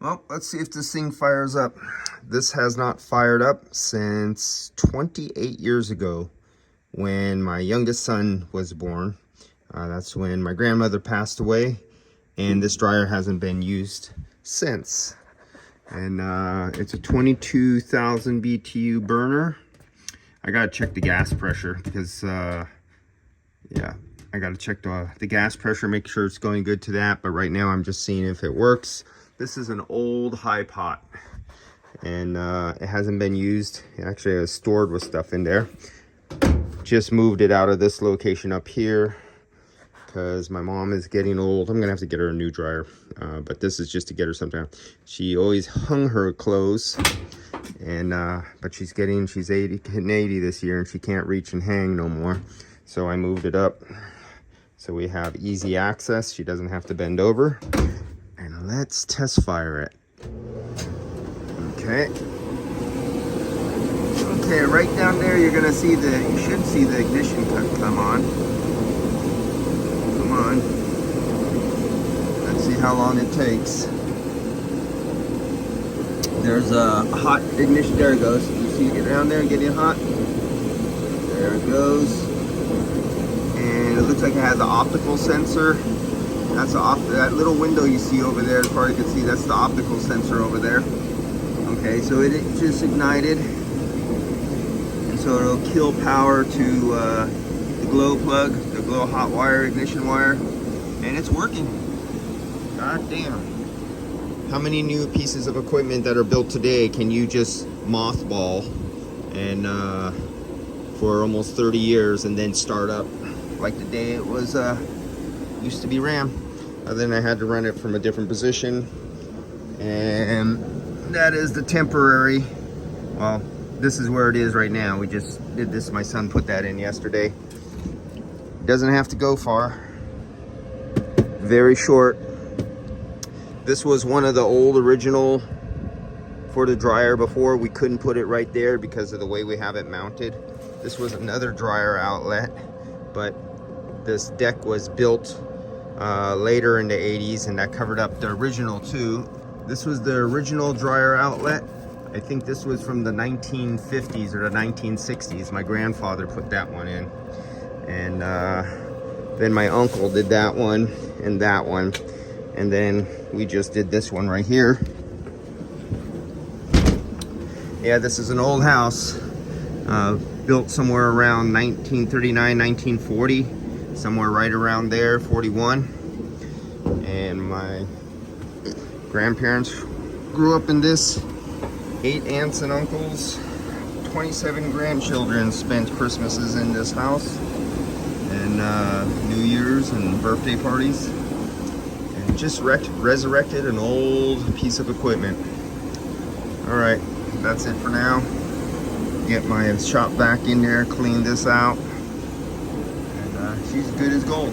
Well, let's see if this thing fires up. This has not fired up since 28 years ago when my youngest son was born. That's when my grandmother passed away, and this dryer hasn't been used since. And it's a 22,000 BTU burner. I gotta check the gas pressure because, yeah, I gotta check the gas pressure, make sure it's going good to that. But right now I'm just seeing if it works. This is an old high pot, and it hasn't been used. Actually, I was stored with stuff in there. Just moved it out of this location up here because my mom is getting old. I'm gonna have to get her a new dryer, but this is just to get her something. She always hung her clothes, and but she's 80, hitting 80 this year, and she can't reach and hang no more. So I moved it up so we have easy access. She doesn't have to bend over. And let's test fire it. Okay. Okay, right down there you should see the ignition come on. Come on. Let's see how long it takes. There's a hot ignition. There it goes. You see it get down there and getting hot? There it goes. And it looks like it has an optical sensor. That's that little window you see over there, as far as you can see, that's the optical sensor over there. Okay, so it just ignited. And so it'll kill power to the glow plug, the glow hot wire, ignition wire. And it's working. God damn. How many new pieces of equipment that are built today can you just mothball and for almost 30 years and then start up like the day it was used to be ran? Then I had to run it from a different position, and that is the temporary. Well, this is where it is right now. We just did this. My son put that in yesterday. Doesn't have to go far. Very short. This was one of the old original for the dryer before. We couldn't put it right there because of the way we have it mounted. This was another dryer outlet, but this deck was built later in the 80s, and that covered up the original too. This was the original dryer outlet. I think this was from the 1950s or the 1960s. My grandfather put that one in, and then my uncle did that one and that one, and then we just did this one right here. Yeah, this is an old house built somewhere around 1939, 1940. Somewhere right around there, 41. And my grandparents grew up in this. 8 aunts and uncles, 27 grandchildren spent Christmases in this house, and New Year's and birthday parties, and just resurrected an old piece of equipment. All right, that's it for now. Get my shop back in there, clean this out. She's good as gold.